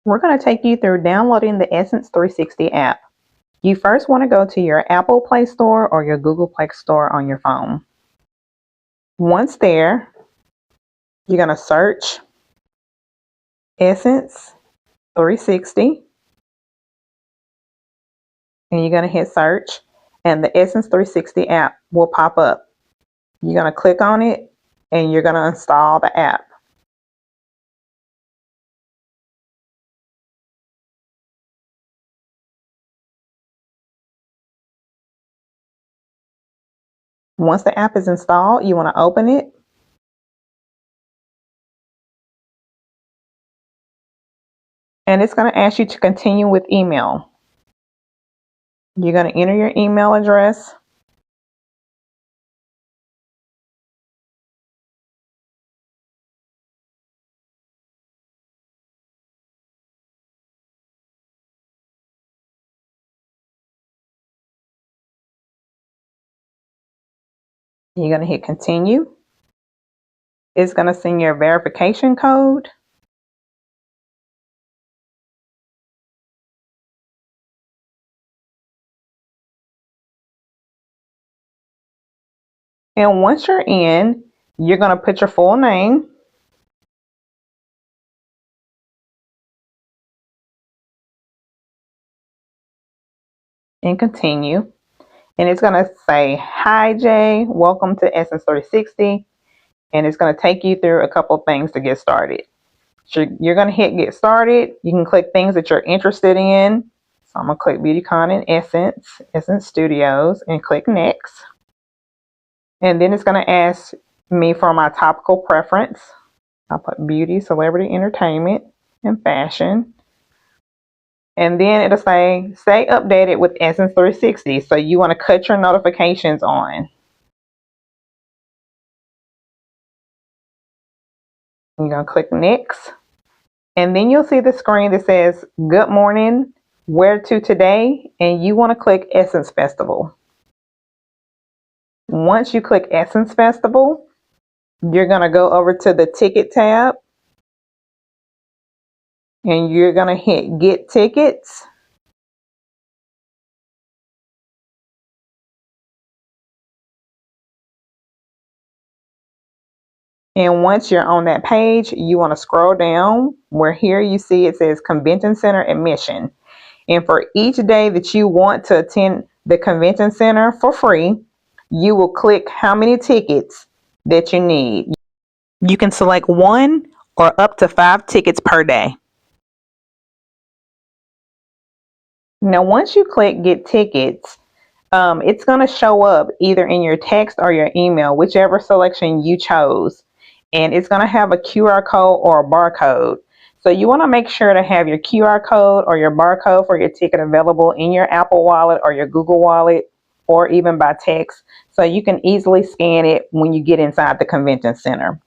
We're going to take you through downloading the Essence 360 app. You first want to go to your Apple Play Store or your Google Play Store on your phone. Once there, you're going to search Essence 360 and you're going to hit search, and the Essence 360 app will pop up. You're going to click on it and you're going to install the app. Once the app is installed, you want to open it. And it's going to ask you to continue with email. You're going to enter your email address. You're going to hit continue. It's going to send your verification code. And once you're in, you're going to put your full name. And continue. And it's going to say, "Hi Jay, welcome to Essence 360. And it's going to take you through a couple things to get started. So you're going to hit get started. You can click things that you're interested in. So I'm going to click Beautycon and Essence Studios, and click next. And then it's going to ask me for my topical preference. I'll put beauty, celebrity, entertainment, and fashion. And then it'll say, stay updated with Essence 360. So you want to cut your notifications on. You're going to click next. And then you'll see the screen that says, good morning, where to today? And you want to click Essence Festival. Once you click Essence Festival, you're going to go over to the ticket tab. And you're going to hit get tickets. And once you're on that page, you want to scroll down where here you see it says Convention Center admission. And for each day that you want to attend the Convention Center for free, you will click how many tickets that you need. You can select 1 or up to 5 tickets per day. Now, once you click get tickets, it's going to show up either in your text or your email, whichever selection you chose. And it's going to have a QR code or a barcode. So you want to make sure to have your QR code or your barcode for your ticket available in your Apple Wallet or your Google Wallet, or even by text, so you can easily scan it when you get inside the convention center.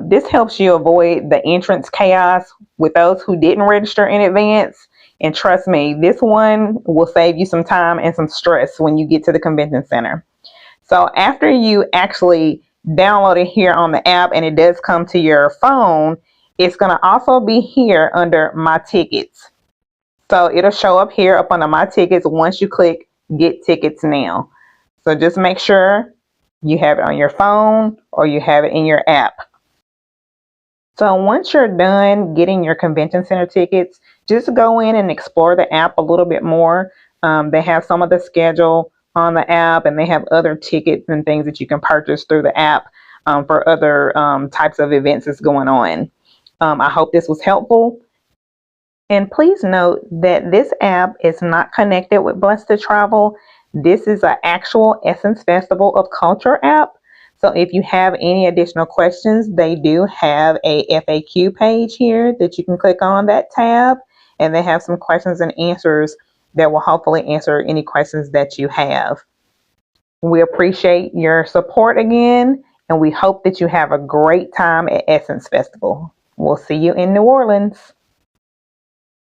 This helps you avoid the entrance chaos with those who didn't register in advance. And trust me, this one will save you some time and some stress when you get to the convention center. So after you actually download it here on the app and it does come to your phone, it's going to also be here under My Tickets. So it'll show up here up under My Tickets once you click Get Tickets Now. So just make sure you have it on your phone or you have it in your app. So once you're done getting your convention center tickets, just go in and explore the app a little bit more. They have some of the schedule on the app, and they have other tickets and things that you can purchase through the app for other types of events that's going on. I hope this was helpful. And please note that this app is not connected with Blessed to Travel. This is an actual Essence Festival of Culture app. So if you have any additional questions, they do have a FAQ page here that you can click on that tab, and they have some questions and answers that will hopefully answer any questions that you have. We appreciate your support again, and we hope that you have a great time at Essence Festival. We'll see you in New Orleans.